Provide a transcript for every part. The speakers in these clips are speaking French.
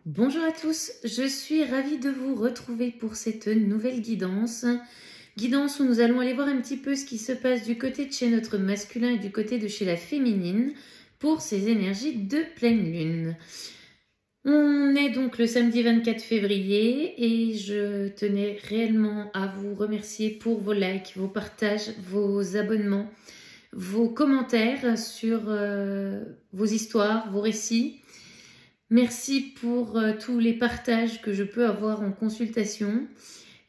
Bonjour à tous, je suis ravie de vous retrouver pour cette nouvelle guidance. Guidance où nous allons aller voir un petit peu ce qui se passe du côté de chez notre masculin et du côté de chez la féminine pour ces énergies de pleine lune. On est donc le samedi 24 février et je tenais réellement à vous remercier pour vos likes, vos partages, vos abonnements, vos commentaires sur vos histoires, vos récits. Merci pour tous les partages que je peux avoir en consultation,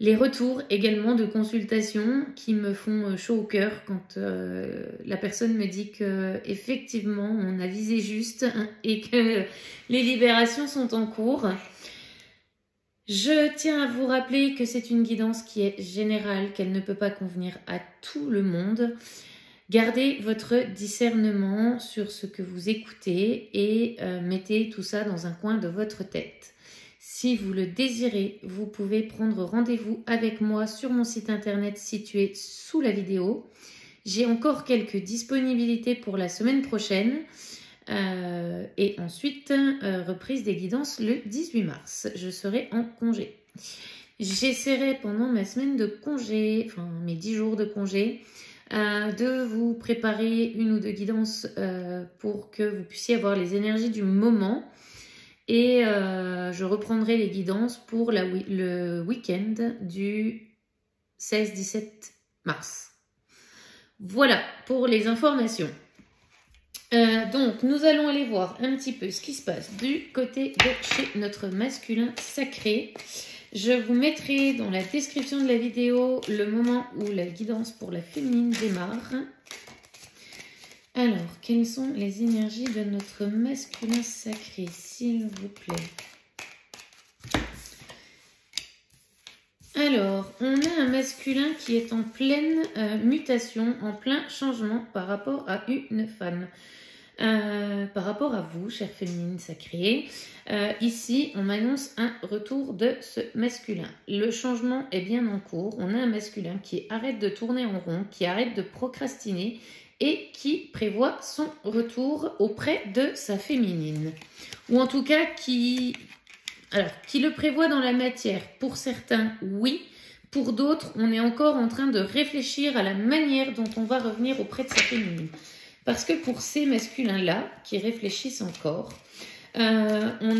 les retours également de consultation qui me font chaud au cœur quand la personne me dit que effectivement on a visé juste et que les libérations sont en cours. Je tiens à vous rappeler que c'est une guidance qui est générale, qu'elle ne peut pas convenir à tout le monde. Gardez votre discernement sur ce que vous écoutez et mettez tout ça dans un coin de votre tête. Si vous le désirez, vous pouvez prendre rendez-vous avec moi sur mon site internet situé sous la vidéo. J'ai encore quelques disponibilités pour la semaine prochaine et ensuite reprise des guidances le 18 mars. Je serai en congé. J'essaierai pendant ma semaine de congé, enfin mes 10 jours de congé, de vous préparer une ou deux guidances pour que vous puissiez avoir les énergies du moment et je reprendrai les guidances pour le week-end du 16-17 mars. Voilà pour les informations. Donc nous allons aller voir un petit peu ce qui se passe du côté de chez notre masculin sacré. Je vous mettrai dans la description de la vidéo le moment où la guidance pour la féminine démarre. Alors, quelles sont les énergies de notre masculin sacré, s'il vous plaît? Alors, on a un masculin qui est en pleine mutation, en plein changement par rapport à une femme. Par rapport à vous, chère féminine sacrée, ici on m'annonce un retour de ce masculin. Le changement est bien en cours. On a un masculin qui arrête de tourner en rond, qui arrête de procrastiner et qui prévoit son retour auprès de sa féminine. Ou en tout cas qui le prévoit dans la matière. Pour certains, oui. Pour d'autres, on est encore en train de réfléchir à la manière dont on va revenir auprès de sa féminine. Parce que pour ces masculins-là, qui réfléchissent encore, on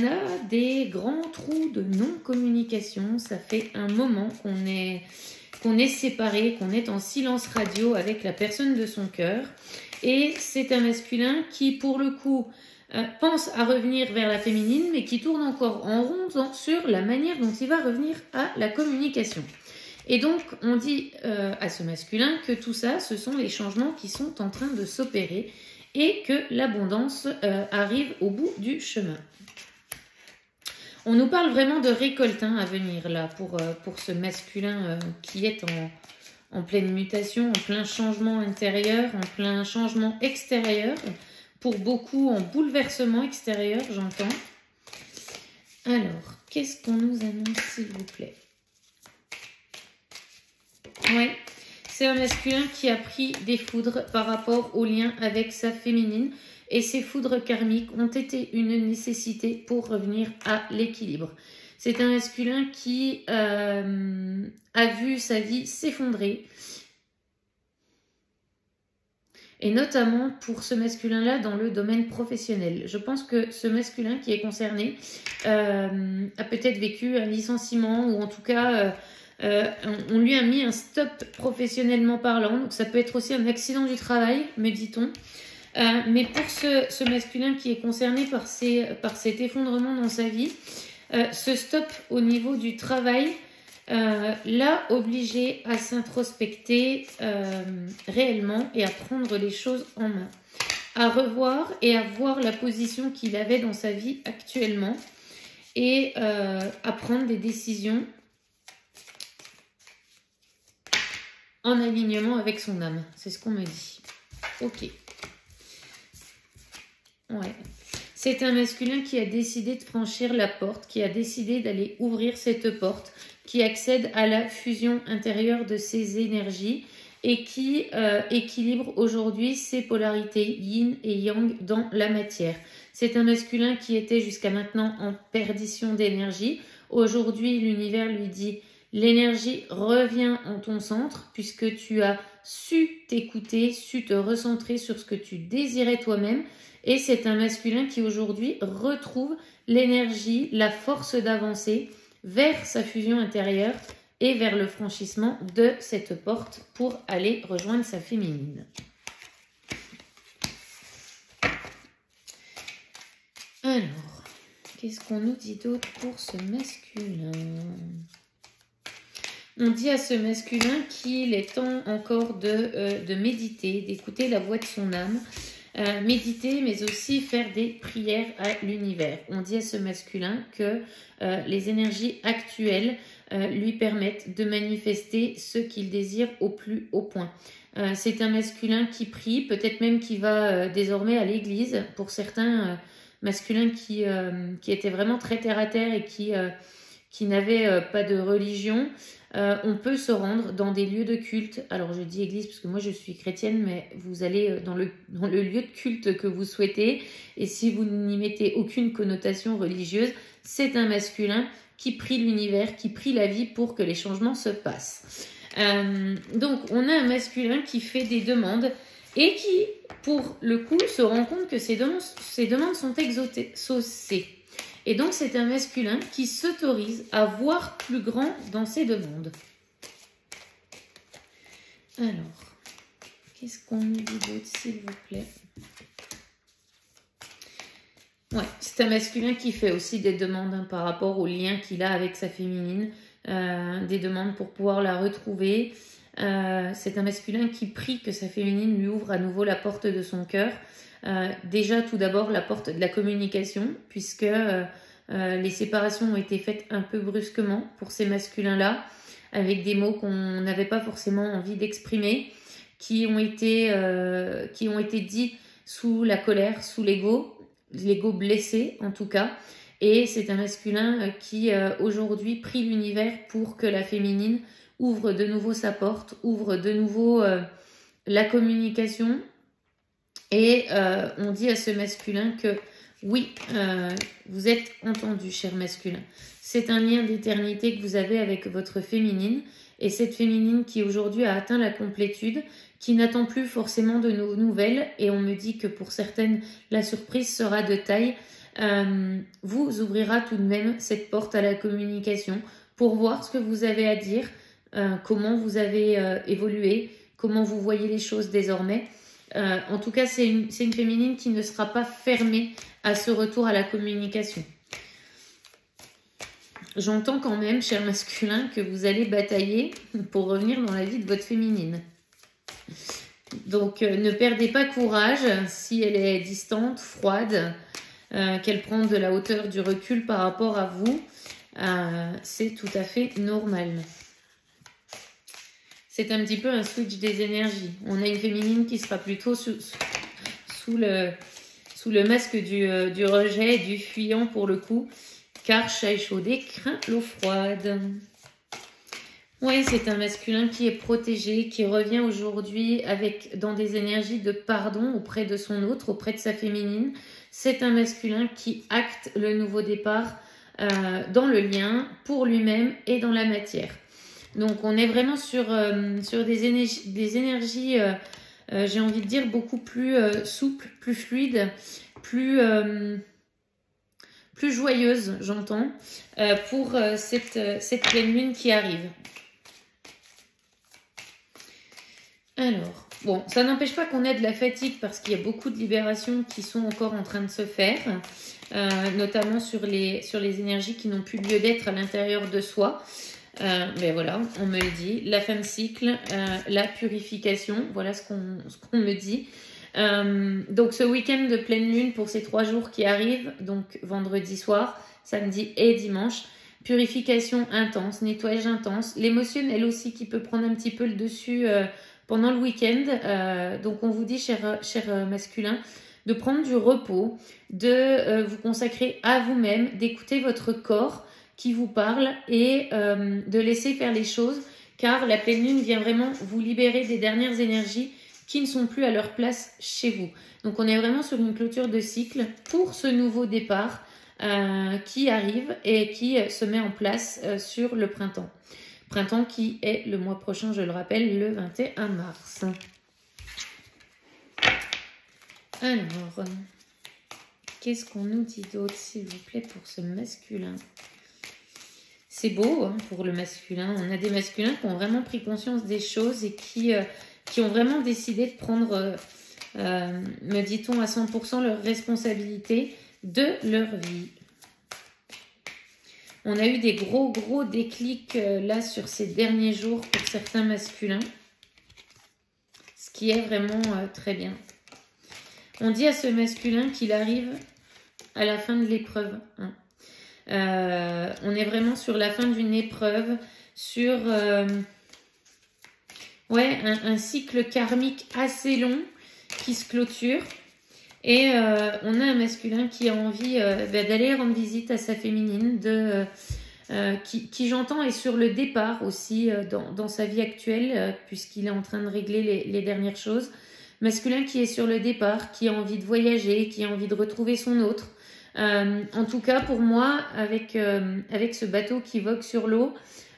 a des grands trous de non-communication. Ça fait un moment qu'on est séparés, qu'on est en silence radio avec la personne de son cœur. Et c'est un masculin qui, pour le coup, pense à revenir vers la féminine, mais qui tourne encore en rond sur la manière dont il va revenir à la communication. Et donc, on dit à ce masculin que tout ça, ce sont les changements qui sont en train de s'opérer et que l'abondance arrive au bout du chemin. On nous parle vraiment de récolte à venir là pour ce masculin qui est en pleine mutation, en plein changement intérieur, en plein changement extérieur. Pour beaucoup, en bouleversement extérieur, j'entends. Alors, qu'est-ce qu'on nous annonce, s'il vous plaît ? Ouais, c'est un masculin qui a pris des foudres par rapport au lien avec sa féminine. Et ces foudres karmiques ont été une nécessité pour revenir à l'équilibre. C'est un masculin qui a vu sa vie s'effondrer. Et notamment pour ce masculin-là dans le domaine professionnel. Je pense que ce masculin qui est concerné a peut-être vécu un licenciement ou en tout cas... on lui a mis un stop professionnellement parlant, donc ça peut être aussi un accident du travail, me dit-on. Mais pour ce masculin qui est concerné par cet effondrement dans sa vie, ce stop au niveau du travail l'a obligé à s'introspecter réellement et à prendre les choses en main, à revoir et à voir la position qu'il avait dans sa vie actuellement et à prendre des décisions en alignement avec son âme. C'est ce qu'on me dit. Ok. Ouais. C'est un masculin qui a décidé de franchir la porte, qui a décidé d'aller ouvrir cette porte, qui accède à la fusion intérieure de ses énergies et qui équilibre aujourd'hui ses polarités yin et yang dans la matière. C'est un masculin qui était jusqu'à maintenant en perdition d'énergie. Aujourd'hui, l'univers lui dit l'énergie revient en ton centre puisque tu as su t'écouter, su te recentrer sur ce que tu désirais toi-même. Et c'est un masculin qui aujourd'hui retrouve l'énergie, la force d'avancer vers sa fusion intérieure et vers le franchissement de cette porte pour aller rejoindre sa féminine. Alors, qu'est-ce qu'on nous dit d'autre pour ce masculin? On dit à ce masculin qu'il est temps encore de méditer, d'écouter la voix de son âme, méditer mais aussi faire des prières à l'univers. On dit à ce masculin que les énergies actuelles lui permettent de manifester ce qu'il désire au plus haut point. C'est un masculin qui prie, peut-être même qui va désormais à l'église. Pour certains masculins qui étaient vraiment très terre à terre et qui n'avaient pas de religion, on peut se rendre dans des lieux de culte. Alors je dis église parce que moi je suis chrétienne, mais vous allez dans le lieu de culte que vous souhaitez. Et si vous n'y mettez aucune connotation religieuse, c'est un masculin qui prie l'univers, qui prie la vie pour que les changements se passent. Donc on a un masculin qui fait des demandes et qui, pour le coup, se rend compte que ces demandes sont exaucées. Et donc, c'est un masculin qui s'autorise à voir plus grand dans ses demandes. Alors, qu'est-ce qu'on nous dit d'autre, s'il vous plaît? Ouais, c'est un masculin qui fait aussi des demandes par rapport au lien qu'il a avec sa féminine, des demandes pour pouvoir la retrouver. C'est un masculin qui prie que sa féminine lui ouvre à nouveau la porte de son cœur. Déjà, tout d'abord, la porte de la communication, puisque les séparations ont été faites un peu brusquement pour ces masculins-là, avec des mots qu'on n'avait pas forcément envie d'exprimer, qui ont été dits sous la colère, sous l'ego blessé en tout cas. Et c'est un masculin qui aujourd'hui prie l'univers pour que la féminine ouvre de nouveau sa porte, ouvre de nouveau la communication. Et on dit à ce masculin que oui, vous êtes entendu, cher masculin. C'est un lien d'éternité que vous avez avec votre féminine. Et cette féminine qui aujourd'hui a atteint la complétude, qui n'attend plus forcément de nos nouvelles. Et on me dit que pour certaines, la surprise sera de taille. Vous ouvrira tout de même cette porte à la communication pour voir ce que vous avez à dire, comment vous avez évolué, comment vous voyez les choses désormais. En tout cas, c'est une féminine qui ne sera pas fermée à ce retour à la communication. J'entends quand même, cher masculin, que vous allez batailler pour revenir dans la vie de votre féminine. Donc, ne perdez pas courage si elle est distante, froide, qu'elle prend de la hauteur, du recul par rapport à vous. C'est tout à fait normal. C'est un petit peu un switch des énergies. On a une féminine qui sera plutôt sous le masque du rejet, du fuyant pour le coup, car chat échaudé craint l'eau froide. Oui, c'est un masculin qui est protégé, qui revient aujourd'hui dans des énergies de pardon auprès de son autre, auprès de sa féminine. C'est un masculin qui acte le nouveau départ dans le lien, pour lui-même et dans la matière. Donc, on est vraiment sur des énergies, j'ai envie de dire, beaucoup plus souples, plus fluides, plus joyeuses, j'entends, pour cette pleine lune qui arrive. Alors, bon, ça n'empêche pas qu'on ait de la fatigue parce qu'il y a beaucoup de libérations qui sont encore en train de se faire, notamment sur les énergies qui n'ont plus lieu d'être à l'intérieur de soi. Mais voilà, on me le dit, la fin de cycle, la purification, voilà ce qu'on me dit. Donc ce week-end de pleine lune pour ces 3 jours qui arrivent, donc vendredi soir, samedi et dimanche, purification intense, nettoyage intense, l'émotionnel aussi qui peut prendre un petit peu le dessus pendant le week-end. Donc on vous dit, cher masculin, de prendre du repos, de vous consacrer à vous-même, d'écouter votre corps qui vous parle et de laisser faire les choses car la pleine lune vient vraiment vous libérer des dernières énergies qui ne sont plus à leur place chez vous. Donc on est vraiment sur une clôture de cycle pour ce nouveau départ qui arrive et qui se met en place sur le printemps. Printemps qui est le mois prochain, je le rappelle, le 21 mars. Alors, qu'est-ce qu'on nous dit d'autre, s'il vous plaît, pour ce masculin? C'est beau hein, pour le masculin. On a des masculins qui ont vraiment pris conscience des choses et qui ont vraiment décidé de prendre, me dit-on, à 100% leur responsabilité de leur vie. On a eu des gros déclics là sur ces derniers jours pour certains masculins, ce qui est vraiment très bien. On dit à ce masculin qu'il arrive à la fin de l'épreuve. Hein. On est vraiment sur la fin d'une épreuve, sur un cycle karmique assez long qui se clôture. Et on a un masculin qui a envie d'aller rendre visite à sa féminine, qui j'entends est sur le départ aussi dans sa vie actuelle, puisqu'il est en train de régler les dernières choses. Masculin qui est sur le départ, qui a envie de voyager, qui a envie de retrouver son autre. En tout cas, pour moi, avec ce bateau qui vogue sur l'eau,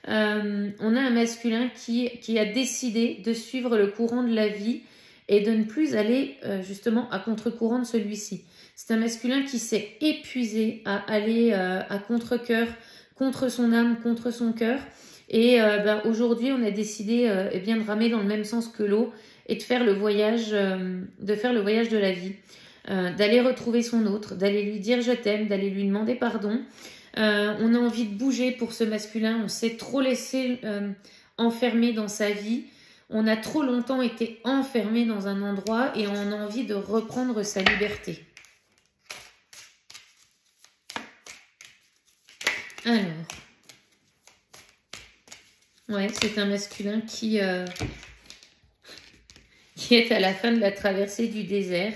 on a un masculin qui a décidé de suivre le courant de la vie et de ne plus aller justement à contre-courant de celui-ci. C'est un masculin qui s'est épuisé à aller à contre-cœur, contre son âme, contre son cœur. Et aujourd'hui, on a décidé de ramer dans le même sens que l'eau et de faire le voyage de la vie. D'aller retrouver son autre, d'aller lui dire je t'aime, d'aller lui demander pardon. On a envie de bouger pour ce masculin, on s'est trop laissé enfermer dans sa vie. On a trop longtemps été enfermé dans un endroit et on a envie de reprendre sa liberté. Alors, ouais, c'est un masculin qui est à la fin de la traversée du désert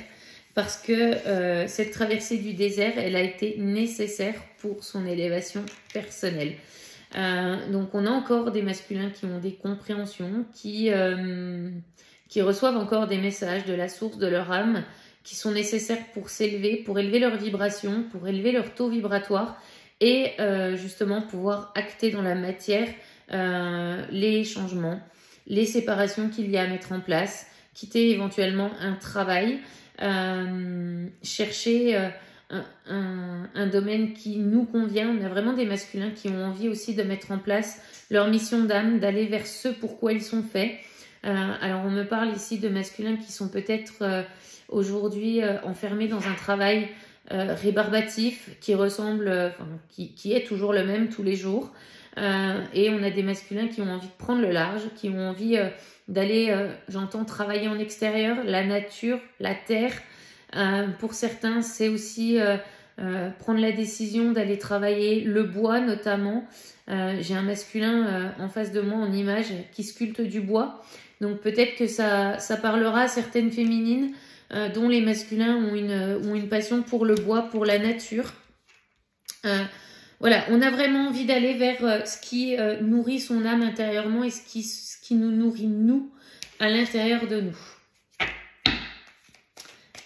parce que cette traversée du désert, elle a été nécessaire pour son élévation personnelle. Donc on a encore des masculins qui ont des compréhensions, qui reçoivent encore des messages de la source de leur âme, qui sont nécessaires pour s'élever, pour élever leur vibration, pour élever leur taux vibratoire et justement pouvoir acter dans la matière les changements, les séparations qu'il y a à mettre en place, quitter éventuellement un travail, chercher un domaine qui nous convient. On a vraiment des masculins qui ont envie aussi de mettre en place leur mission d'âme, d'aller vers ce pourquoi ils sont faits. Alors on me parle ici de masculins qui sont peut-être aujourd'hui enfermés dans un travail rébarbatif qui ressemble, qui est toujours le même tous les jours. Et on a des masculins qui ont envie de prendre le large, qui ont envie d'aller, j'entends, travailler en extérieur, la nature, la terre. Pour certains, c'est aussi prendre la décision d'aller travailler le bois notamment. J'ai un masculin en face de moi en image qui sculpte du bois. Donc peut-être que ça parlera à certaines féminines dont les masculins ont une passion pour le bois, pour la nature. Voilà, on a vraiment envie d'aller vers ce qui nourrit son âme intérieurement et ce qui nous nourrit nous à l'intérieur de nous.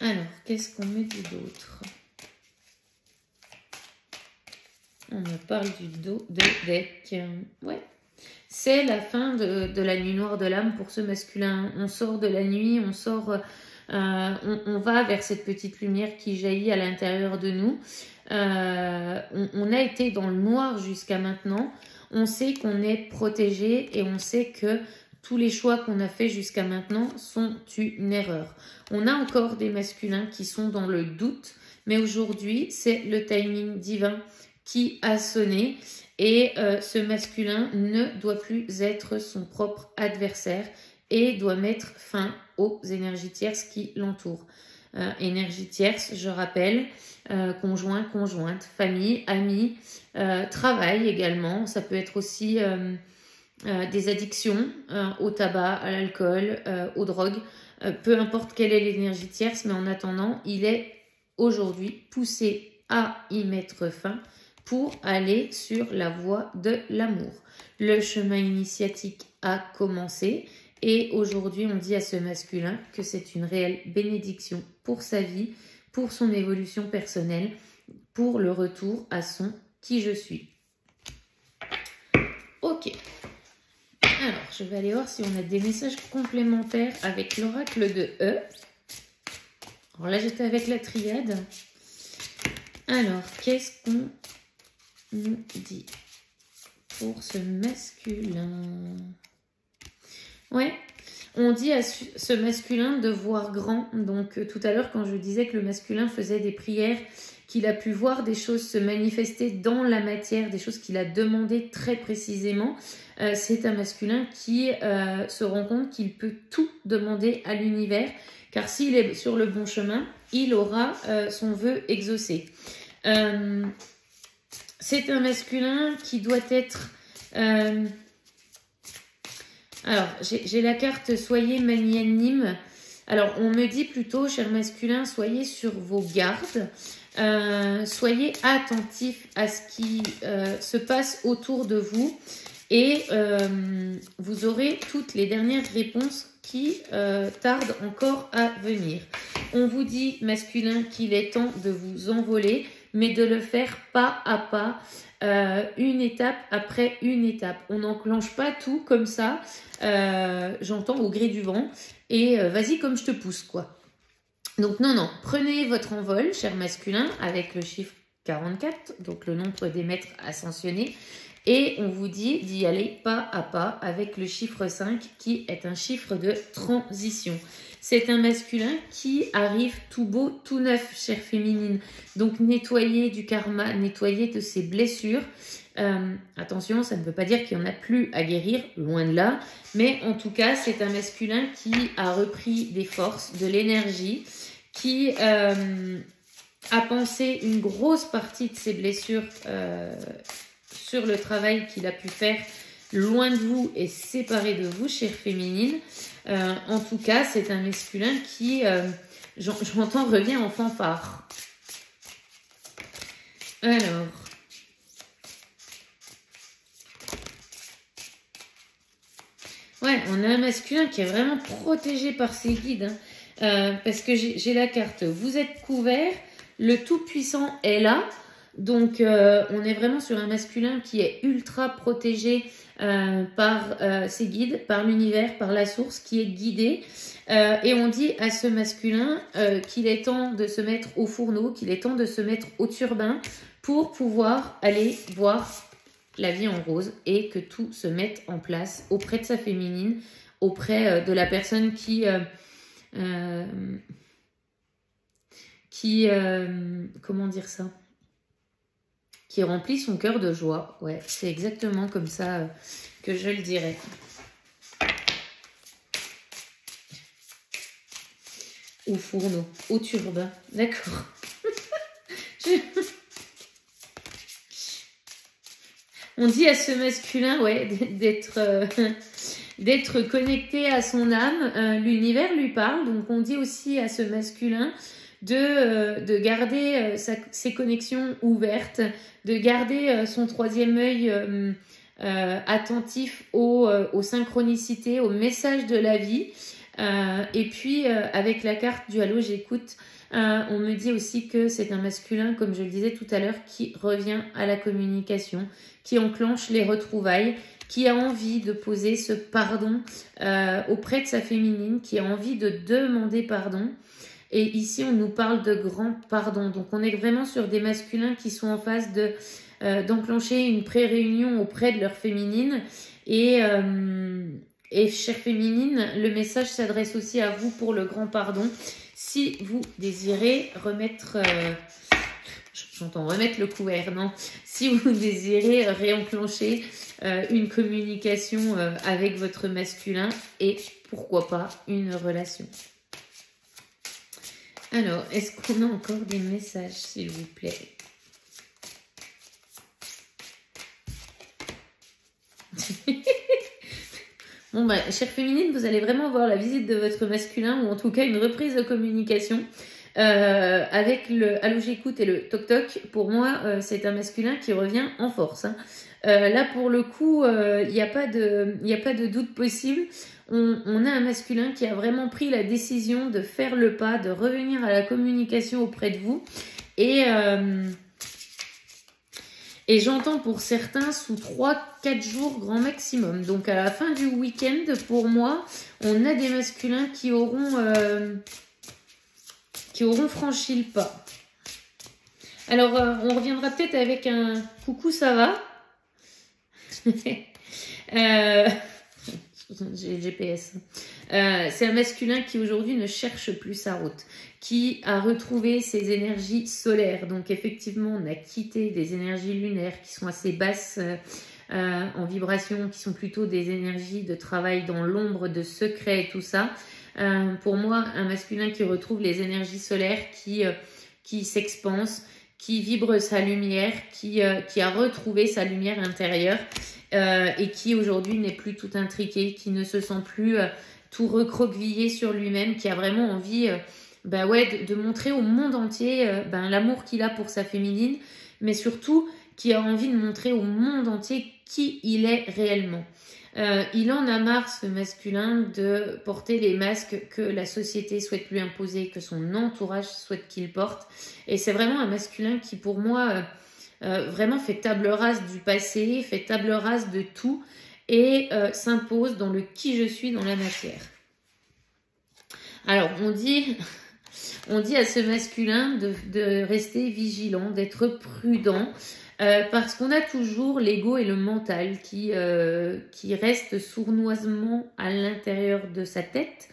Alors, qu'est-ce qu'on me dit d'autre? On me parle du dos de deck. Ouais. C'est la fin de la nuit noire de l'âme pour ce masculin. On sort de la nuit, on sort, on va vers cette petite lumière qui jaillit à l'intérieur de nous. On a été dans le noir jusqu'à maintenant. On sait qu'on est protégé et on sait que tous les choix qu'on a fait jusqu'à maintenant sont une erreur. On a encore des masculins qui sont dans le doute, mais aujourd'hui, c'est le timing divin qui a sonné et ce masculin ne doit plus être son propre adversaire et doit mettre fin aux énergies tierces qui l'entourent. Énergie tierce, je rappelle, conjoint, conjointe, famille, amis, travail également. Ça peut être aussi des addictions au tabac, à l'alcool, aux drogues. Peu importe quelle est l'énergie tierce, mais en attendant, il est aujourd'hui poussé à y mettre fin pour aller sur la voie de l'amour. Le chemin initiatique a commencé et aujourd'hui on dit à ce masculin que c'est une réelle bénédiction pour sa vie, pour son évolution personnelle, pour le retour à son qui je suis. Ok. Alors, je vais aller voir si on a des messages complémentaires avec l'oracle de E. Alors là, j'étais avec la triade. Alors, qu'est-ce qu'on nous dit pour ce masculin? Ouais, on dit à ce masculin de voir grand. Donc, tout à l'heure, quand je disais que le masculin faisait des prières, qu'il a pu voir des choses se manifester dans la matière, des choses qu'il a demandées très précisément, c'est un masculin qui se rend compte qu'il peut tout demander à l'univers, car s'il est sur le bon chemin, il aura son vœu exaucé. C'est un masculin qui doit être... alors, j'ai la carte « Soyez magnanime ». Alors, on me dit plutôt, cher masculin, soyez sur vos gardes. Soyez attentifs à ce qui se passe autour de vous et vous aurez toutes les dernières réponses qui tardent encore à venir. On vous dit, masculin, qu'il est temps de vous envoler, mais de le faire pas à pas, une étape après une étape. On n'enclenche pas tout comme ça, j'entends au gré du vent, et vas-y comme je te pousse, quoi. Donc non, non, prenez votre envol, cher masculin, avec le chiffre 44, donc le nombre des maîtres ascensionnés, et on vous dit d'y aller pas à pas avec le chiffre 5, qui est un chiffre de transition. C'est un masculin qui arrive tout beau, tout neuf, chère féminine. Donc nettoyez du karma, nettoyez de ses blessures. Attention, ça ne veut pas dire qu'il n'y en a plus à guérir, loin de là. Mais en tout cas, c'est un masculin qui a repris des forces, de l'énergie, qui a pensé une grosse partie de ses blessures sur le travail qu'il a pu faire loin de vous et séparé de vous, chère féminine. En tout cas, c'est un masculin qui, j'entends, revient en fanfare. Alors... ouais, on a un masculin qui est vraiment protégé par ses guides. Parce que j'ai la carte. Vous êtes couvert, le Tout-Puissant est là. Donc, on est vraiment sur un masculin qui est ultra protégé par ses guides, par l'univers, par la source, qui est guidé. Et on dit à ce masculin qu'il est temps de se mettre au fourneau, qu'il est temps de se mettre au turbin pour pouvoir aller voir la vie en rose et que tout se mette en place auprès de sa féminine, auprès de la personne qui comment dire ça, qui remplit son cœur de joie. Ouais, c'est exactement comme ça que je le dirais. Au fourneau, au turbin, d'accord. On dit à ce masculin, ouais, d'être connecté à son âme. L'univers lui parle, donc on dit aussi à ce masculin de garder ses connexions ouvertes, de garder son troisième œil attentif aux synchronicités, aux messages de la vie. Et puis, avec la carte du Halo, j'écoute, on me dit aussi que c'est un masculin, comme je le disais tout à l'heure, qui revient à la communication, qui enclenche les retrouvailles, qui a envie de poser ce pardon auprès de sa féminine, qui a envie de demander pardon. Et ici, on nous parle de grand pardon. Donc, on est vraiment sur des masculins qui sont en phase d'enclencher une pré-réunion auprès de leur féminine. Et chère féminine, le message s'adresse aussi à vous pour le grand pardon. Si vous désirez remettre... j'entends remettre le couvert, non. Si vous désirez réenclencher une communication avec votre masculin et pourquoi pas une relation. Alors, est-ce qu'on a encore des messages, s'il vous plaît? Bon, bah, chère féminine, vous allez vraiment voir la visite de votre masculin ou en tout cas une reprise de communication. Avec le allô j'écoute et le toc toc, pour moi, c'est un masculin qui revient en force. Hein. Là, pour le coup, il n'y a pas de doute possible. On a un masculin qui a vraiment pris la décision de faire le pas, de revenir à la communication auprès de vous. Et j'entends pour certains sous 3-4 jours grand maximum. Donc à la fin du week-end, pour moi, on a des masculins qui auront franchi le pas. Alors, on reviendra peut-être avec un « coucou, ça va ?» J'ai le GPS. C'est un masculin qui aujourd'hui ne cherche plus sa route, qui a retrouvé ses énergies solaires. Donc effectivement, on a quitté des énergies lunaires qui sont assez basses en vibration, qui sont plutôt des énergies de travail dans l'ombre, de secret et tout ça. Pour moi, un masculin qui retrouve les énergies solaires, qui s'expanse, qui vibre sa lumière, qui a retrouvé sa lumière intérieure et qui aujourd'hui n'est plus tout intriqué, qui ne se sent plus tout recroquevillé sur lui-même, qui a vraiment envie de montrer au monde entier l'amour qu'il a pour sa féminine, mais surtout qui a envie de montrer au monde entier qui il est réellement. Il en a marre, ce masculin, de porter les masques que la société souhaite lui imposer, que son entourage souhaite qu'il porte. Et c'est vraiment un masculin qui, pour moi, vraiment fait table rase du passé, fait table rase de tout et s'impose dans le qui je suis dans la matière. Alors, on dit à ce masculin de rester vigilant, d'être prudent, parce qu'on a toujours l'ego et le mental qui restent sournoisement à l'intérieur de sa tête,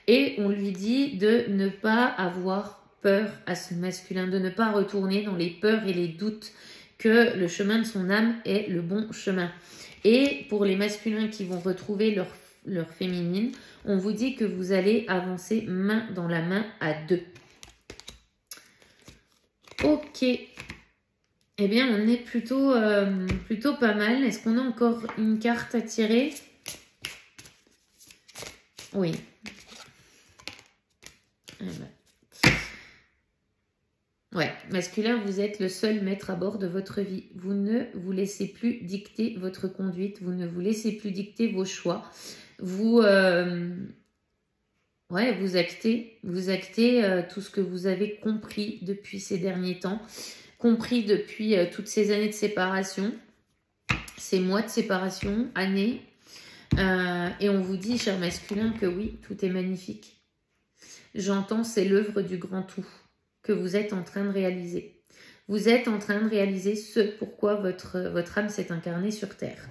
et on lui dit de ne pas avoir peur à ce masculin, de ne pas retourner dans les peurs et les doutes, que le chemin de son âme est le bon chemin. Et pour les masculins qui vont retrouver leur féminine, on vous dit que vous allez avancer main dans la main à deux. Ok. Eh bien, on est plutôt pas mal. Est-ce qu'on a encore une carte à tirer? Oui. Ouais, masculin, vous êtes le seul maître à bord de votre vie. Vous ne vous laissez plus dicter votre conduite. Vous ne vous laissez plus dicter vos choix. Vous actez tout ce que vous avez compris depuis ces derniers temps. Compris depuis toutes ces années de séparation, ces mois de séparation, années. Et on vous dit, cher masculin, que oui, tout est magnifique. J'entends, c'est l'œuvre du grand tout que vous êtes en train de réaliser. Vous êtes en train de réaliser ce pourquoi votre âme s'est incarnée sur Terre.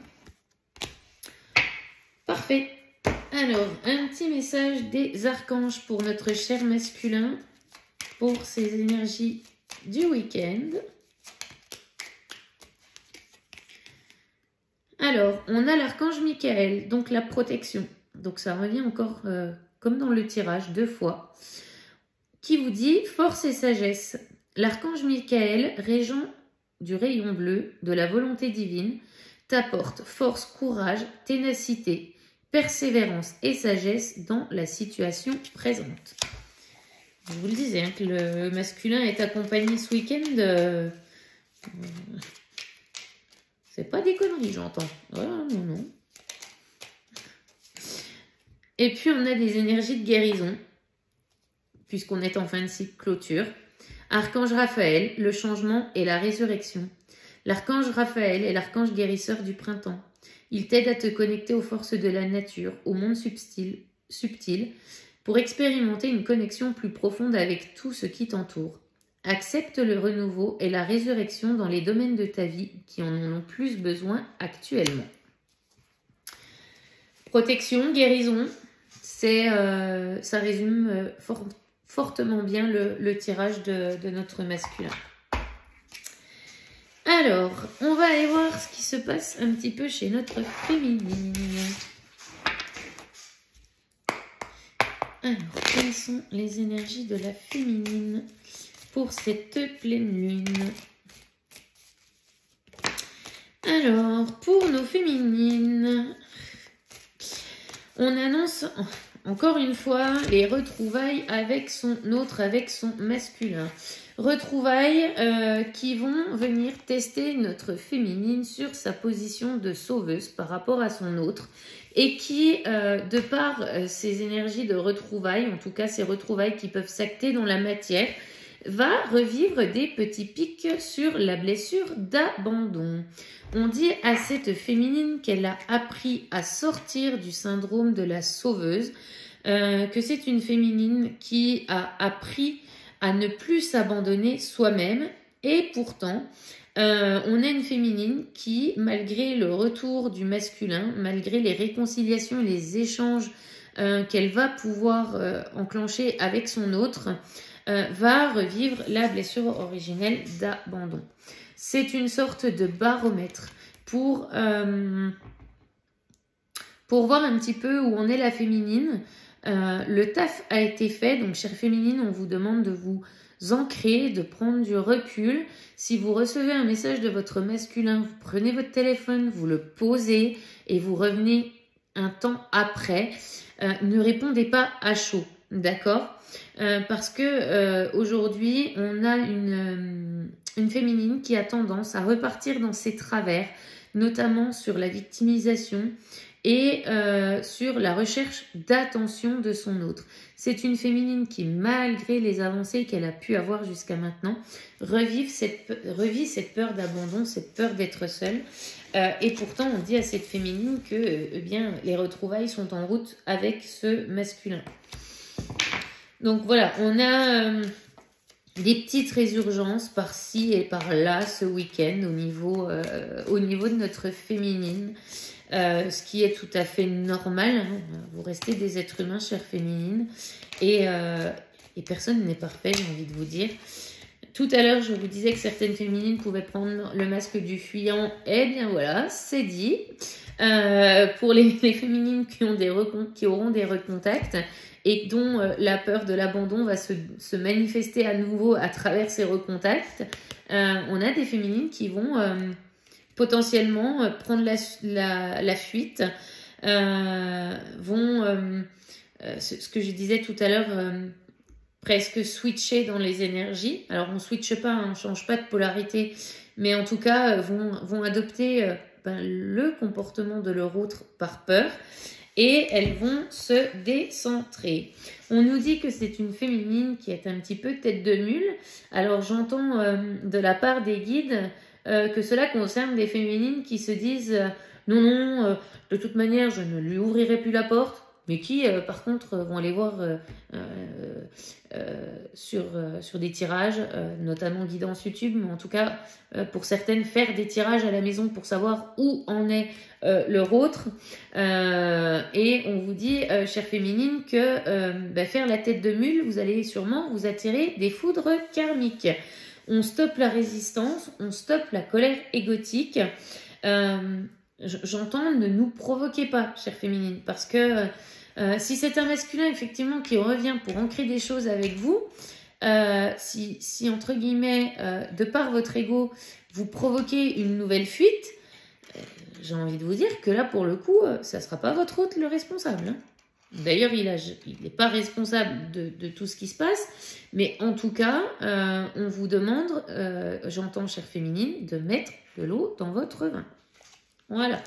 Parfait. Alors, un petit message des archanges pour notre cher masculin, pour ses énergies du week-end. Alors, on a l'archange Michael, donc la protection. Donc ça revient encore comme dans le tirage 2 fois. Qui vous dit force et sagesse. L'archange Michael, régent du rayon bleu de la volonté divine, t'apporte force, courage, ténacité, persévérance et sagesse dans la situation présente. Je vous le disais, hein, que le masculin est accompagné ce week-end. C'est pas des conneries, j'entends. Oh, non. Et puis, on a des énergies de guérison, puisqu'on est en fin de cycle clôture. Archange Raphaël, le changement et la résurrection. L'archange Raphaël est l'archange guérisseur du printemps. Il t'aide à te connecter aux forces de la nature, au monde subtil, pour expérimenter une connexion plus profonde avec tout ce qui t'entoure. Accepte le renouveau et la résurrection dans les domaines de ta vie qui en ont le plus besoin actuellement. Protection, guérison, ça résume fortement bien le tirage de notre masculin. Alors, on va aller voir ce qui se passe un petit peu chez notre féminine. Alors, quelles sont les énergies de la féminine pour cette pleine lune? Alors, pour nos féminines, on annonce encore une fois, les retrouvailles avec son autre, avec son masculin. Retrouvailles qui vont venir tester notre féminine sur sa position de sauveuse par rapport à son autre et qui, de par ces énergies de retrouvailles, en tout cas ces retrouvailles qui peuvent s'acter dans la matière, va revivre des petits pics sur la blessure d'abandon. On dit à cette féminine qu'elle a appris à sortir du syndrome de la sauveuse, que c'est une féminine qui a appris à ne plus s'abandonner soi-même et pourtant on a une féminine qui, malgré le retour du masculin, malgré les réconciliations et les échanges qu'elle va pouvoir enclencher avec son autre, va revivre la blessure originelle d'abandon. C'est une sorte de baromètre pour voir un petit peu où en est la féminine. Le taf a été fait, donc chère féminine, on vous demande de vous ancrer, de prendre du recul. Si vous recevez un message de votre masculin, vous prenez votre téléphone, vous le posez et vous revenez un temps après. Ne répondez pas à chaud, d'accord ? Parce que aujourd'hui, on a une féminine qui a tendance à repartir dans ses travers, notamment sur la victimisation et sur la recherche d'attention de son autre. C'est une féminine qui, malgré les avancées qu'elle a pu avoir jusqu'à maintenant, revit cette peur d'abandon, cette peur d'être seule. Et pourtant, on dit à cette féminine que eh bien, les retrouvailles sont en route avec ce masculin. Donc voilà, on a des petites résurgences par-ci et par-là ce week-end au niveau de notre féminine. Ce qui est tout à fait normal, hein. Vous restez des êtres humains, chère féminine, et personne n'est parfait, j'ai envie de vous dire. Tout à l'heure, je vous disais que certaines féminines pouvaient prendre le masque du fuyant, eh bien voilà, c'est dit. Pour les féminines qui auront des recontacts et dont la peur de l'abandon va se manifester à nouveau à travers ces recontacts, on a des féminines qui vont potentiellement prendre la fuite, ce que je disais tout à l'heure, presque switcher dans les énergies. Alors on switche pas, on change pas de polarité, mais en tout cas vont adopter le comportement de leur autre par peur et elles vont se décentrer. On nous dit que c'est une féminine qui est un petit peu tête de mule. Alors j'entends de la part des guides que cela concerne des féminines qui se disent non, de toute manière, je ne lui ouvrirai plus la porte, mais qui, par contre, vont aller voir sur des tirages, notamment guidance YouTube, mais en tout cas, pour certaines, faire des tirages à la maison pour savoir où en est leur autre. Et on vous dit, chère féminine, que faire la tête de mule, vous allez sûrement vous attirer des foudres karmiques. On stoppe la résistance, on stoppe la colère égotique. J'entends, ne nous provoquez pas, chère féminine, parce que si c'est un masculin, effectivement, qui revient pour ancrer des choses avec vous, si entre guillemets, de par votre ego, vous provoquez une nouvelle fuite, j'ai envie de vous dire que là, pour le coup, ça ne sera pas votre hôte le responsable, hein. D'ailleurs, il n'est pas responsable de tout ce qui se passe, mais en tout cas, on vous demande, j'entends, chère féminine, de mettre de l'eau dans votre vin. Voilà.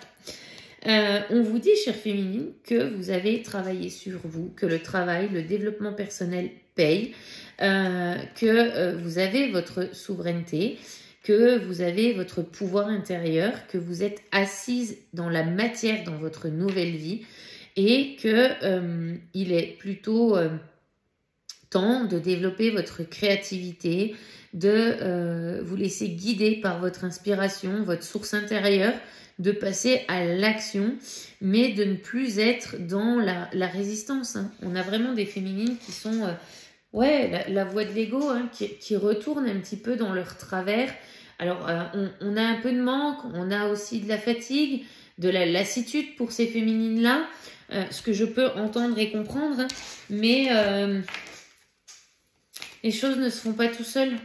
On vous dit, chère féminine, que vous avez travaillé sur vous, que le travail, le développement personnel paye, que vous avez votre souveraineté, que vous avez votre pouvoir intérieur, que vous êtes assise dans la matière dans votre nouvelle vie, et que il est plutôt temps de développer votre créativité, de vous laisser guider par votre inspiration, votre source intérieure, de passer à l'action, mais de ne plus être dans la résistance, hein. On a vraiment des féminines qui sont la voie de l'ego, hein, qui retournent un petit peu dans leur travers. Alors on a un peu de manque, on a aussi de la fatigue, de la lassitude pour ces féminines-là, ce que je peux entendre et comprendre, mais les choses ne se font pas tout seules.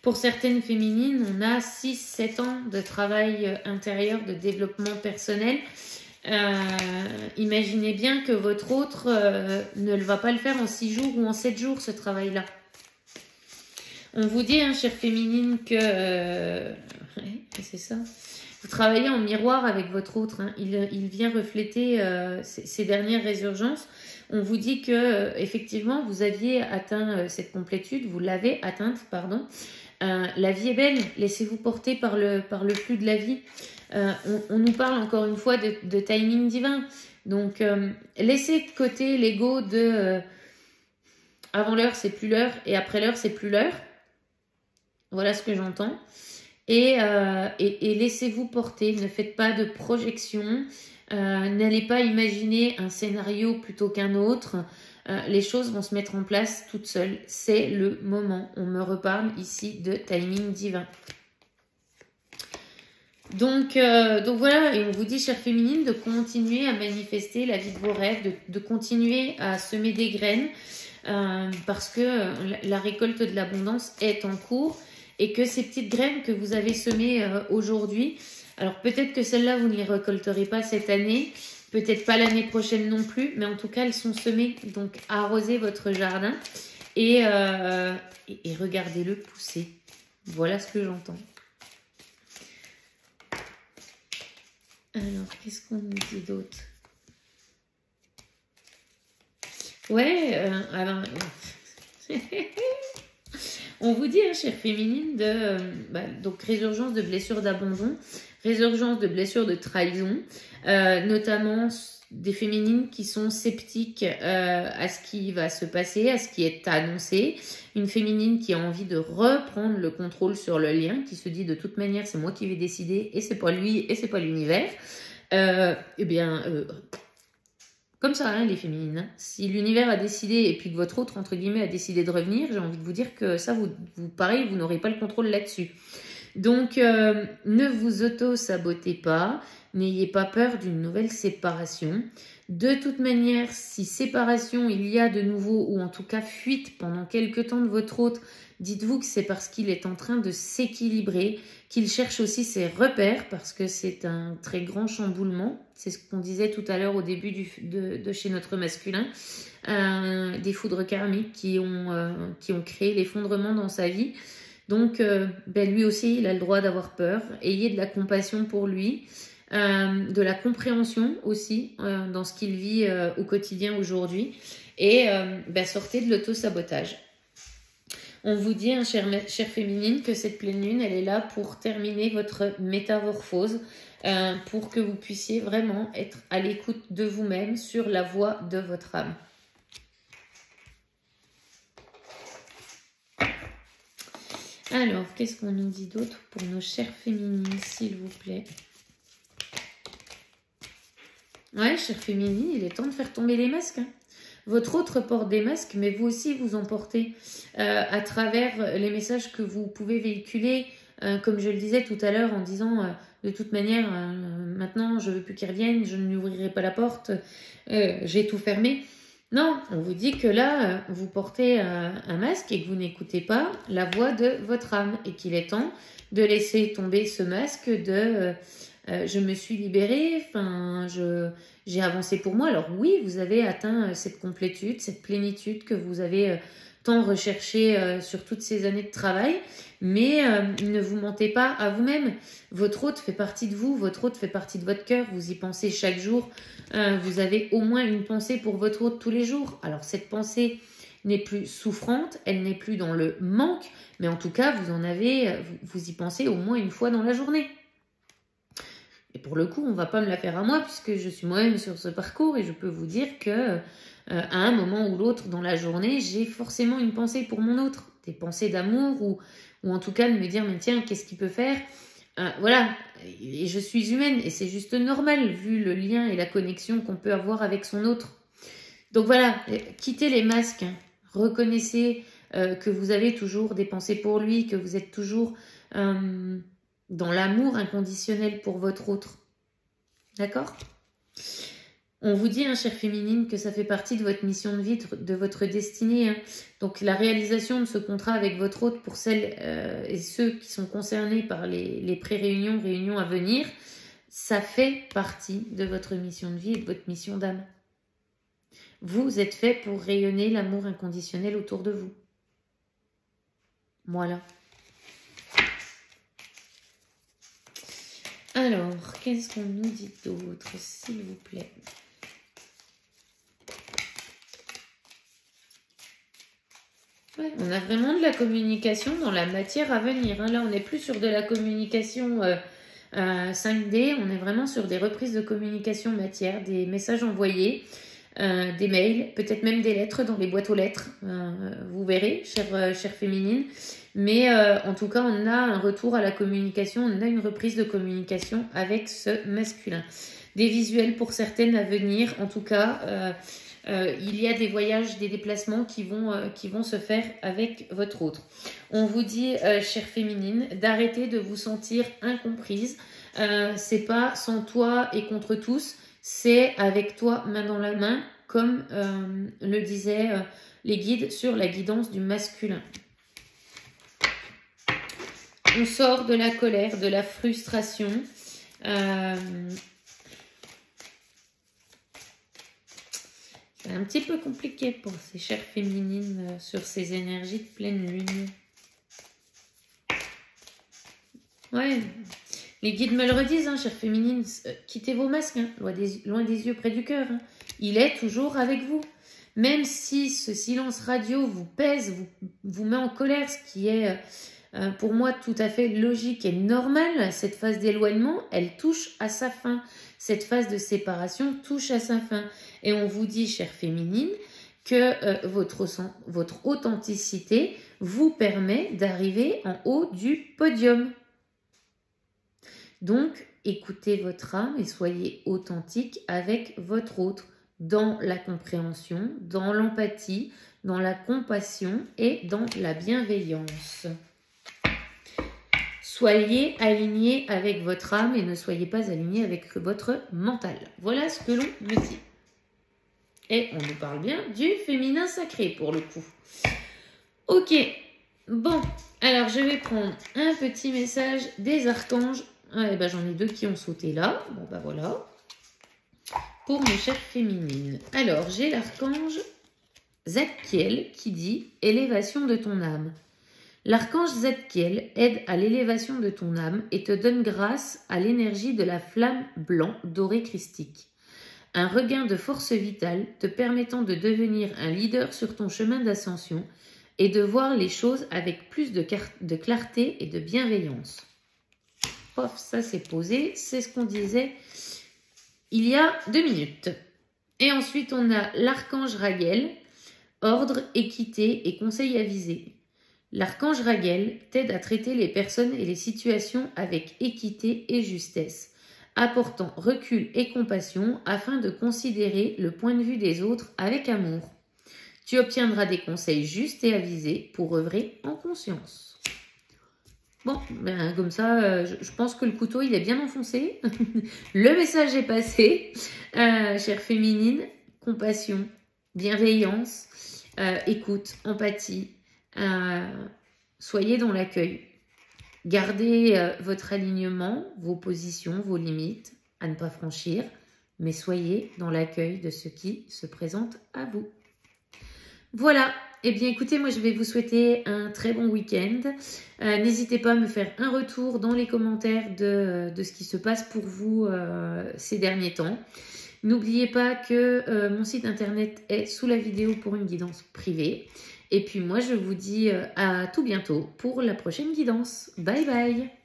Pour certaines féminines, on a 6-7 ans de travail intérieur, de développement personnel, imaginez bien que votre autre ne va pas le faire en 6 jours ou en 7 jours, ce travail-là. On vous dit, hein, chère féminine, que... ouais, c'est ça. Vous travaillez en miroir avec votre autre. Hein. Il vient refléter ces dernières résurgences. On vous dit que effectivement, vous aviez atteint cette complétude. Vous l'avez atteinte, pardon. La vie est belle. Laissez-vous porter par le flux de la vie. On nous parle encore une fois de timing divin. Donc, laissez de côté l'ego de avant l'heure, c'est plus l'heure. Et après l'heure, c'est plus l'heure. Voilà ce que j'entends. Et laissez-vous porter, ne faites pas de projection, n'allez pas imaginer un scénario plutôt qu'un autre. Les choses vont se mettre en place toutes seules. C'est le moment. On me reparle ici de timing divin. Donc voilà, et on vous dit, chère féminine, de continuer à manifester la vie de vos rêves, de continuer à semer des graines, parce que la récolte de l'abondance est en cours. Et que ces petites graines que vous avez semées aujourd'hui, alors peut-être que celles-là, vous ne les récolterez pas cette année, peut-être pas l'année prochaine non plus, mais en tout cas, elles sont semées. Donc, arrosez votre jardin et regardez-le pousser. Voilà ce que j'entends. Alors, qu'est-ce qu'on nous dit d'autre? Ouais, alors... On vous dit, hein, chère féminine, donc résurgence de blessures d'abandon, résurgence de blessures de trahison, notamment des féminines qui sont sceptiques à ce qui va se passer, à ce qui est annoncé, une féminine qui a envie de reprendre le contrôle sur le lien, qui se dit de toute manière c'est moi qui vais décider et c'est pas lui et c'est pas l'univers. Comme ça, hein, les féminines. Hein. Si l'univers a décidé et puis que votre autre, entre guillemets, a décidé de revenir, j'ai envie de vous dire que ça, pareil, vous n'aurez pas le contrôle là-dessus. Donc, ne vous auto-sabotez pas. N'ayez pas peur d'une nouvelle séparation. De toute manière, si séparation il y a de nouveau, ou en tout cas fuite pendant quelques temps de votre autre, dites-vous que c'est parce qu'il est en train de s'équilibrer, qu'il cherche aussi ses repères, parce que c'est un très grand chamboulement. C'est ce qu'on disait tout à l'heure au début de chez notre masculin. Des foudres karmiques qui ont créé l'effondrement dans sa vie. Donc, lui aussi, il a le droit d'avoir peur. Ayez de la compassion pour lui. De la compréhension aussi dans ce qu'il vit au quotidien aujourd'hui. Et sortez de l'auto-sabotage. On vous dit, hein, chère féminine, que cette pleine lune, elle est là pour terminer votre métamorphose, pour que vous puissiez vraiment être à l'écoute de vous-même sur la voie de votre âme. Alors, qu'est-ce qu'on nous dit d'autre pour nos chères féminines, s'il vous plaît? Ouais, chère féminine, il est temps de faire tomber les masques. Hein. Votre autre porte des masques, mais vous aussi, vous en portez à travers les messages que vous pouvez véhiculer, comme je le disais tout à l'heure, en disant de toute manière, maintenant, je veux plus qu'il revienne, je ne lui ouvrirai pas la porte, j'ai tout fermé. Non, on vous dit que là, vous portez un masque et que vous n'écoutez pas la voix de votre âme et qu'il est temps de laisser tomber ce masque de je me suis libérée, j'ai avancé pour moi. Alors oui, vous avez atteint cette complétude, cette plénitude que vous avez tant recherchée sur toutes ces années de travail, mais ne vous mentez pas à vous-même. Votre hôte fait partie de vous, votre hôte fait partie de votre cœur, vous y pensez chaque jour. Vous avez au moins une pensée pour votre hôte tous les jours. Alors cette pensée n'est plus souffrante, elle n'est plus dans le manque, mais en tout cas, vous y pensez au moins une fois dans la journée. Et pour le coup, on ne va pas me la faire à moi puisque je suis moi-même sur ce parcours et je peux vous dire que à un moment ou l'autre dans la journée, j'ai forcément une pensée pour mon autre, des pensées d'amour ou en tout cas de me dire mais tiens, qu'est-ce qu'il peut faire voilà, et je suis humaine et c'est juste normal vu le lien et la connexion qu'on peut avoir avec son autre. Donc voilà, quittez les masques, hein. Reconnaissez que vous avez toujours des pensées pour lui, que vous êtes toujours dans l'amour inconditionnel pour votre autre. D'accord ? On vous dit, hein, chère féminine, que ça fait partie de votre mission de vie, de votre destinée. Hein. Donc la réalisation de ce contrat avec votre hôte pour celles et ceux qui sont concernés par les pré-réunions, réunions à venir, Ça fait partie de votre mission de vie et de votre mission d'âme. Vous êtes fait pour rayonner l'amour inconditionnel autour de vous. Voilà. Alors, qu'est-ce qu'on nous dit d'autre, s'il vous plaît? Ouais, on a vraiment de la communication dans la matière à venir. Hein. Là, on n'est plus sur de la communication 5D, on est vraiment sur des reprises de communication matière, des messages envoyés, des mails, peut-être même des lettres dans les boîtes aux lettres. Vous verrez, chère féminine. Mais en tout cas, on a un retour à la communication, on a une reprise de communication avec ce masculin. Des visuels pour certaines à venir, en tout cas, il y a des voyages, des déplacements qui vont se faire avec votre autre. On vous dit, chère féminine, d'arrêter de vous sentir incomprise. C'est pas sans toi et contre tous, c'est avec toi main dans la main, comme le disaient les guides sur la guidance du masculin. On sort de la colère, de la frustration. C'est un petit peu compliqué pour ces chères féminines sur ces énergies de pleine lune. Ouais, les guides me le redisent, hein, chères féminines, quittez vos masques, hein, loin des yeux, près du cœur. Hein. Il est toujours avec vous. Même si ce silence radio vous pèse, vous met en colère, ce qui est... pour moi, tout à fait logique et normal, cette phase d'éloignement, elle touche à sa fin. Cette phase de séparation touche à sa fin. Et on vous dit, chère féminine, que votre authenticité vous permet d'arriver en haut du podium. Donc, écoutez votre âme et soyez authentique avec votre autre dans la compréhension, dans l'empathie, dans la compassion et dans la bienveillance. Soyez aligné avec votre âme et ne soyez pas aligné avec votre mental. Voilà ce que l'on me dit. Et on nous parle bien du féminin sacré pour le coup. Ok, bon, alors je vais prendre un petit message des archanges. Ah, ben, j'en ai deux qui ont sauté là. Bon, ben voilà. Pour mes chères féminines. Alors, j'ai l'archange Zadkiel qui dit « Élévation de ton âme ». L'archange Zadkiel aide à l'élévation de ton âme et te donne grâce à l'énergie de la flamme blanc doré christique. Un regain de force vitale te permettant de devenir un leader sur ton chemin d'ascension et de voir les choses avec plus de clarté et de bienveillance. Pof, ça c'est posé, c'est ce qu'on disait il y a 2 minutes. Et ensuite on a l'archange Raguel, ordre, équité et conseil avisé. L'archange Raguel t'aide à traiter les personnes et les situations avec équité et justesse, apportant recul et compassion afin de considérer le point de vue des autres avec amour. Tu obtiendras des conseils justes et avisés pour œuvrer en conscience. Bon, ben, comme ça, je pense que le couteau, il est bien enfoncé. Le message est passé. Chère féminine, compassion, bienveillance, écoute, empathie. Soyez dans l'accueil. Gardez votre alignement, vos positions, vos limites à ne pas franchir, mais soyez dans l'accueil de ce qui se présente à vous. Voilà, eh bien écoutez, moi je vais vous souhaiter un très bon week-end. N'hésitez pas à me faire un retour dans les commentaires de ce qui se passe pour vous ces derniers temps. N'oubliez pas que mon site internet est sous la vidéo pour une guidance privée. Et puis moi je vous dis à tout bientôt pour la prochaine guidance. Bye bye!